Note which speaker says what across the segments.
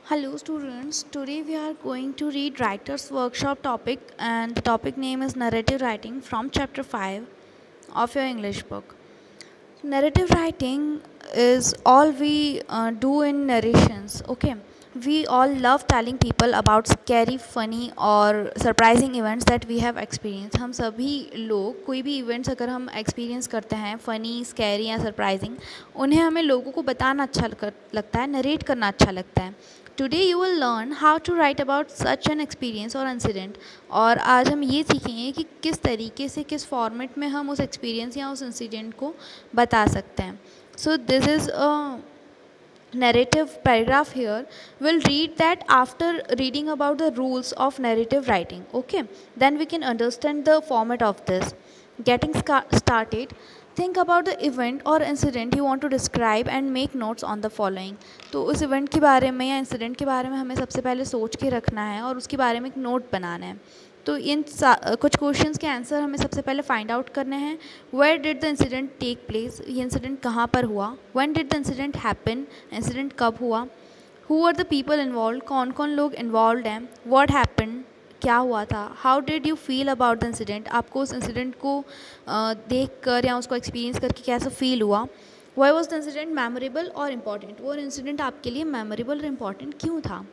Speaker 1: Hello students, today we are going to read writer's workshop topic and the topic name is narrative writing from chapter 5 of your English book. Narrative writing is all we do in narrations, okay? We all love telling people about scary, funny और surprising events that we have experienced. हम सभी लोग कोई भी events अगर हम experience करते हैं funny, scary या surprising, उन्हें हमें लोगों को बताना अच्छा लगता है, narrate करना अच्छा लगता है. Today you will learn how to write about such an experience or incident. और आज हम ये सीखेंगे कि किस तरीके से किस फॉर्मेट में हम उस एक्सपीरियंस या उस इंसिडेंट को बता सकते हैं. So this is a narrative paragraph here. We'll read that after reading about the rules of narrative writing. Okay, then we can understand the format of this. Getting started. Think about the event or incident you want to describe and make notes on the following. तो उस event के बारे में या incident के बारे में हमें सबसे पहले सोच के रखना है और उसके बारे में एक नोट बनाना है. तो इन कुछ क्वेश्चंस के आंसर हमें सबसे पहले फाइंड आउट करने हैं. Where did the incident take place, ये इंसिडेंट कहाँ पर हुआ. When did the incident happen, incident कब हुआ. Who are the people involve, कौन कौन लोग इन्वॉल्व हैं. व्हाट हैपन, क्या हुआ था. How did you feel about the incident, आपको उस इंसिडेंट को देख कर या उसको एक्सपीरियंस करके कैसा फील हुआ. Why was the incident memorable और इम्पॉर्टेंट, वो इंसिडेंट आपके लिए मेमोरेबल और इम्पॉर्टेंट क्यों था.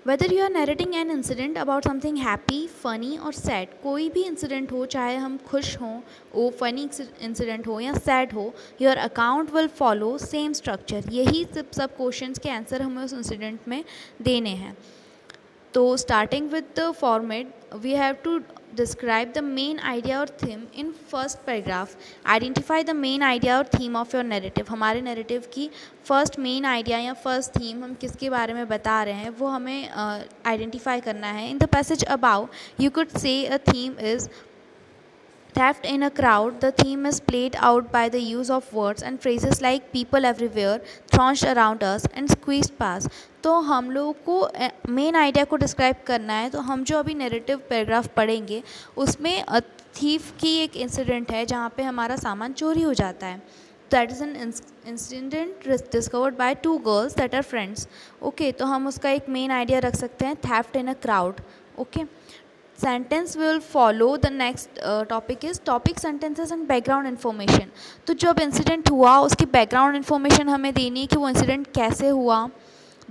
Speaker 1: Whether you are narrating an incident about something happy, funny और सैड, कोई भी इंसिडेंट हो, चाहे हम खुश हों, वो फनी इंसिडेंट हो या सैड हो, your account will follow same structure. यही सब क्वेश्चंस के आंसर हमें उस इंसिडेंट में देने हैं. तो starting with the format, we have to describe the main idea or theme in first paragraph. Identify the main idea or theme of your narrative. हमारे narrative की first main idea या first theme हम किसके बारे में बता रहे हैं वो हमें identify करना है. In the passage above, you could say a theme is theft in a crowd. The theme is played out by the use of words and phrases like people everywhere, thronged around us and squeezed past. तो हम लोगों को main idea को describe करना है. तो हम जो अभी नैरेटिव पैराग्राफ पढ़ेंगे उसमें थीफ की एक इंसिडेंट है जहाँ पे हमारा सामान चोरी हो जाता है. That is an incident discovered by two girls that are friends. Okay, तो हम उसका एक मेन आइडिया रख सकते हैं theft in a crowd. Okay, sentence will follow. The next topic is topic, sentences and background information. तो जब incident हुआ उसकी बैकग्राउंड इन्फॉर्मेशन हमें देनी है कि वो इंसिडेंट कैसे हुआ.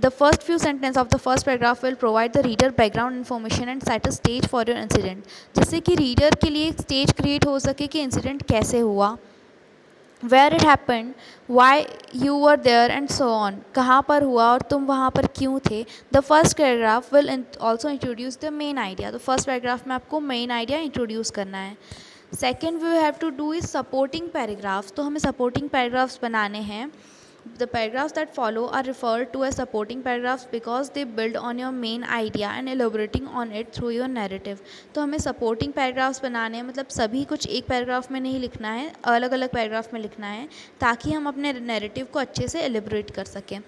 Speaker 1: The first few sentences of the first paragraph will provide the reader background information and set a stage for your incident. जिससे कि रीडर के लिए एक स्टेज क्रिएट हो सके कि इंसिडेंट कैसे हुआ. Where it happened, why you were there and so on. कहाँ पर हुआ और तुम वहाँ पर क्यों थे. The first paragraph will also introduce the main idea. तो first paragraph में आपको main idea introduce करना है. Second we have to do is supporting paragraphs. तो हमें supporting paragraphs बनाने हैं. The paragraphs that follow are referred to as supporting paragraphs because they build on your main idea and elaborating on it through your narrative. तो हमें supporting paragraphs बनाने हैं, मतलब सभी कुछ एक पैराग्राफ में नहीं लिखना है, अलग अलग पैराग्राफ में लिखना है ताकि हम अपने narrative को अच्छे से elaborate कर सकें.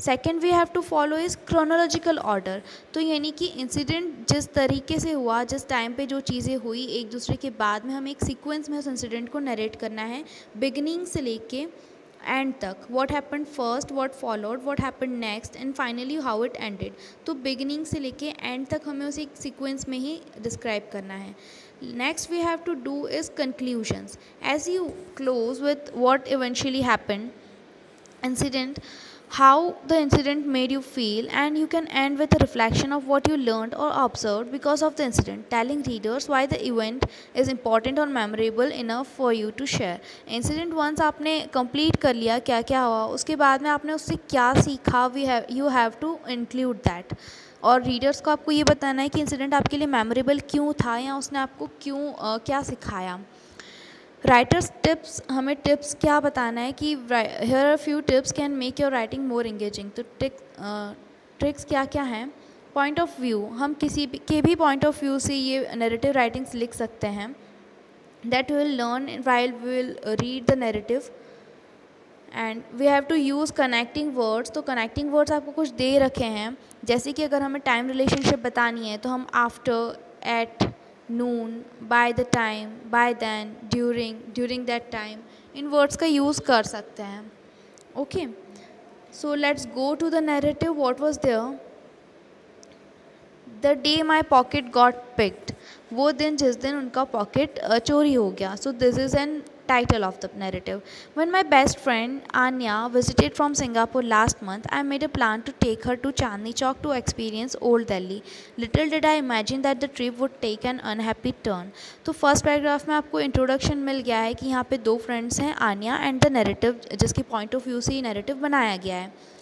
Speaker 1: Second we have to follow is chronological order. तो यानी कि इंसिडेंट जिस तरीके से हुआ, जिस टाइम पे जो चीज़ें हुई एक दूसरे के बाद में हमें एक सीक्वेंस में उस इंसिडेंट को नरेट करना है बिगनिंग से लेके एंड तक. What happen first, what followed, what happen next and finally how it ended. तो बिगनिंग से लेके एंड तक हमें उसे एक सीक्वेंस में ही डिस्क्राइब करना है. Next we have to do is conclusions. As you close with what eventually happen incident, how the incident made you feel, and you can end with a reflection of what you learned or observed because of the incident, telling readers why the event is important or memorable enough for you to share. Incident once आपने complete कर लिया क्या क्या हुआ, उसके बाद में आपने उससे क्या सीखा, you have to include that. और रीडर्स को आपको ये बताना है कि इंसिडेंट आपके लिए मेमोरेबल क्यों था या उसने आपको क्यों क्या सिखाया. राइटर्स टिप्स, हमें टिप्स क्या बताना है कि here are few tips can make your writing more engaging. तो ट्रिक्स क्या क्या हैं. पॉइंट ऑफ व्यू, हम किसी के भी पॉइंट ऑफ व्यू से ये नैरेटिव राइटिंग्स लिख सकते हैं. That will learn while we will read the narrative. And we have to use connecting words. तो कनेक्टिंग वर्ड्स आपको कुछ दे रखे हैं, जैसे कि अगर हमें टाइम रिलेशनशिप बतानी है तो हम after, at, noon, by the time, by then, during that time, इन वर्ड्स का यूज़ कर सकते हैं. Okay, So let's go to the narrative. What was there? The day my pocket got picked, वो दिन जिस दिन उनका पॉकेट चोरी हो गया. So this is an title of the narrative. When my best friend Anya visited from Singapore last month, I made a plan to take her to Chandni Chowk to experience Old Delhi. Little did I imagine that the trip would take an unhappy turn. तो first paragraph में आपको introduction मिल गया है कि यहाँ पे दो friends हैं, आन्या एंड द नैरेटिव, जिसकी पॉइंट ऑफ व्यू से ये नैरेटिव बनाया गया है.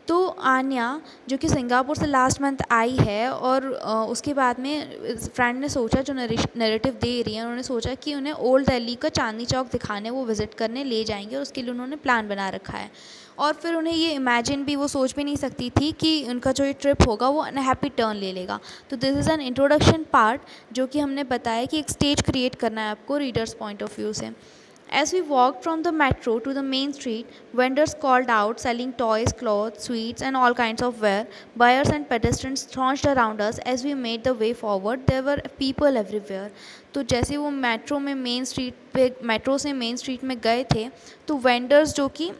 Speaker 1: तो आन्या जो कि सिंगापुर से लास्ट मंथ आई है और उसके बाद में फ्रेंड ने सोचा, जो नैरेटिव दे रही है, उन्होंने सोचा कि उन्हें ओल्ड दिल्ली का चांदनी चौक दिखाने वो विज़िट करने ले जाएंगे और उसके लिए उन्होंने प्लान बना रखा है. और फिर उन्हें ये इमेजिन भी, वो सोच भी नहीं सकती थी कि उनका जो ये ट्रिप होगा वो अनहैप्पी टर्न ले लेगा. तो this is an introduction part जो कि हमने बताया कि एक स्टेज क्रिएट करना है आपको रीडर्स पॉइंट ऑफ व्यू से. As we walked from the metro to the main street, vendors called out, selling toys, clothes, sweets, and all kinds of ware. Buyers and pedestrians thronged around us as we made the way forward. There were people everywhere. तो जैसे वो metro से main street में गए थे, तो vendors जो कि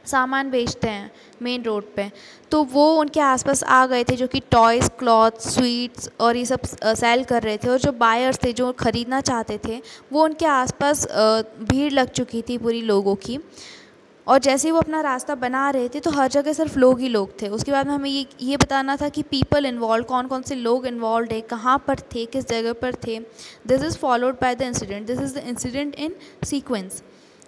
Speaker 1: सामान बेचते हैं मेन रोड पे, तो वो उनके आसपास आ गए थे, जो कि टॉयज़, क्लॉथ्स, स्वीट्स और ये सब सेल कर रहे थे. और जो बायर्स थे, जो ख़रीदना चाहते थे, वो उनके आसपास भीड़ लग चुकी थी पूरी लोगों की. और जैसे ही वो अपना रास्ता बना रहे थे, तो हर जगह सिर्फ लोग ही लोग थे. उसके बाद में हमें ये बताना था कि पीपल इन्वॉल्व, कौन कौन से लोग इन्वॉल्व है, कहाँ पर थे, किस जगह पर थे. This is followed by the incident. This is the incident in sequence.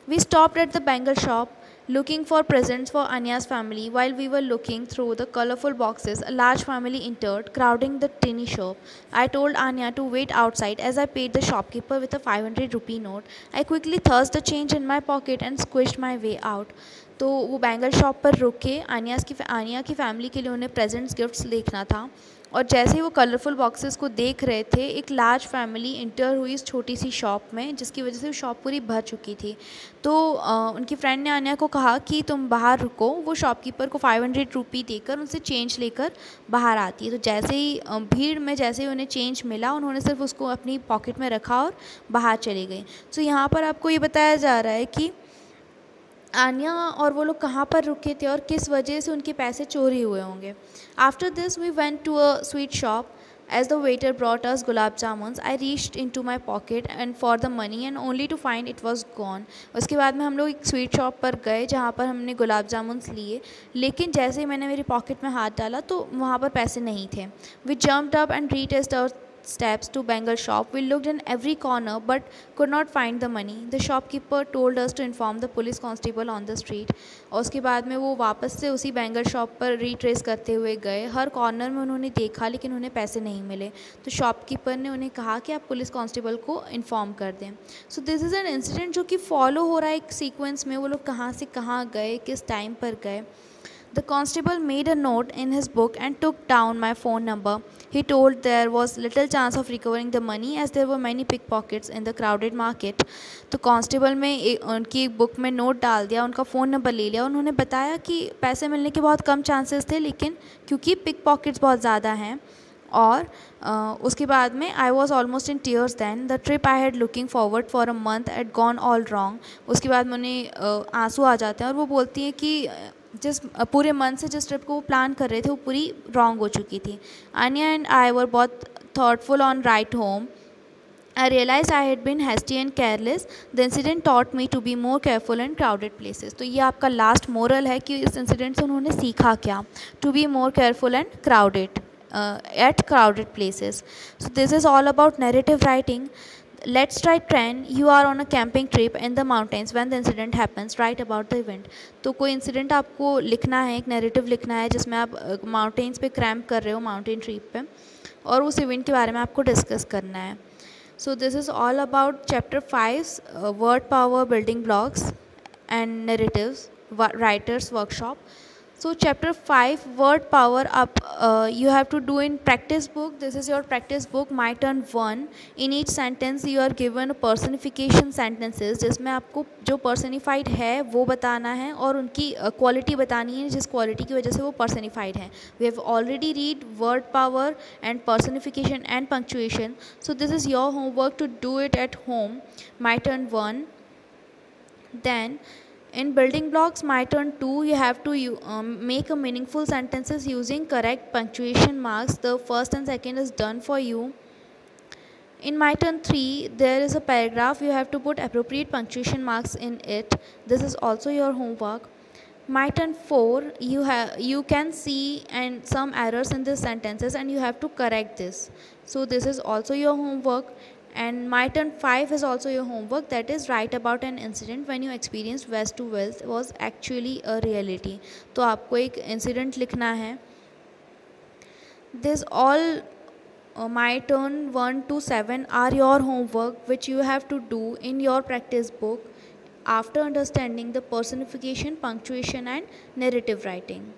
Speaker 1: We stopped at the bangle shop looking for presents for Anya's family. While we were looking through the colorful boxes, a large family entered, crowding the tiny shop. I told Anya to wait outside as I paid the shopkeeper with a 500 rupee note. I quickly thrust the change in my pocket and squished my way out. तो वो bangle shop पर रुक के आनिया की family के लिए उन्हें presents, gifts देखना था. और जैसे ही वो कलरफुल बॉक्सेस को देख रहे थे, एक लार्ज फैमिली इंटर हुई इस छोटी सी शॉप में, जिसकी वजह से वो शॉप पूरी भर चुकी थी. तो उनकी फ्रेंड ने आन्या को कहा कि तुम बाहर रुको. वो शॉपकीपर को 500 रुपी देकर उनसे चेंज लेकर बाहर आती है. तो जैसे ही भीड़ में जैसे ही उन्हें चेंज मिला, उन्होंने सिर्फ उसको अपनी पॉकेट में रखा और बाहर चली गई. तो यहाँ पर आपको ये बताया जा रहा है कि आन्या और वो लोग कहाँ पर रुके थे और किस वजह से उनके पैसे चोरी हुए होंगे. After this we went to a sweet shop. As the waiter brought us gulab jamuns, I reached into my pocket and for the money and only to find it was gone. उसके बाद में हम लोग एक sweet shop पर गए जहाँ पर हमने गुलाब जामुन्स लिए, लेकिन जैसे ही मैंने मेरी पॉकेट में हाथ डाला तो वहाँ पर पैसे नहीं थे. We jumped up and retraced our steps to Bengal shop. We looked in every corner but could not find the money. The shopkeeper told us to inform the police constable on the street. और उसके बाद में वो वापस से उसी bangle shop पर retrace करते हुए गए. हर कॉर्नर में उन्होंने देखा लेकिन उन्हें पैसे नहीं मिले. तो शॉपकीपर ने उन्हें कहा कि आप पुलिस कांस्टेबल को इन्फॉर्म कर दें. सो दिस इज़ एन इंसिडेंट जो कि फॉलो हो रहा है एक सीक्वेंस में. वो लोग कहाँ से कहाँ गए, किस टाइम पर गए. The constable made a note in his book and took down my phone number. He told there was little chance of recovering the money as there were many pickpockets in the crowded market. तो constable में उनकी एक book में note डाल दिया, उनका phone number ले लिया. उन्होंने बताया कि पैसे मिलने के बहुत कम चांसेस थे, लेकिन क्योंकि पिक पॉकेट्स बहुत ज़्यादा हैं. और उसके बाद में I was almost in tears then. The trip I had looking forward for a month at gone all wrong. उसके बाद में उन्हें आंसू आ जाते हैं और वो बोलती हैं कि जिस पूरे मंथ से जिस ट्रिप को वो प्लान कर रहे थे वो पूरी रॉन्ग हो चुकी थी. आन्या एंड आई वर बहुत thoughtful on right home. I realized I had been hasty and careless. The incident taught me to be more careful in crowded places. तो ये आपका लास्ट मोरल है कि इस इंसिडेंट से उन्होंने सीखा क्या. To be more careful and crowded at crowded places. So this is all about narrative writing. Let's try 10. You are on a camping trip in the mountains when the incident happens. Write about the event. तो कोई incident आपको लिखना है, एक narrative लिखना है जिसमें आप माउंटेन्स पे क्रैम्प कर रहे हो, माउंटेन ट्रिप पे, और उस इवेंट के बारे में आपको डिस्कस करना है. So this is all about chapter 5, word power, building blocks and narratives, writers workshop. So chapter 5, word power up, you have to do in practice book. This is your practice book, my turn 1. In each sentence you are given a personification sentences जिसमें आपको जो personified है वो बताना है और उनकी quality बतानी है जिस quality की वजह से वो personified है. We have already read word power and personification and punctuation. So this is your homework to do it at home. My turn 1. Then In building blocks, my turn 2, you have to make a meaningful sentences using correct punctuation marks. The first and second is done for you. In my turn 3, there is a paragraph, you have to put appropriate punctuation marks in it. This is also your homework. My turn 4, you can see and some errors in the sentences and you have to correct this. So this is also your homework. And my turn 5 is also your homework, that is write about an incident when you experienced waste to wealth was actually a reality. तो आपको एक incident लिखना है. This all my turn 1 to 7 are your homework which you have to do in your practice book after understanding the personification, punctuation and narrative writing.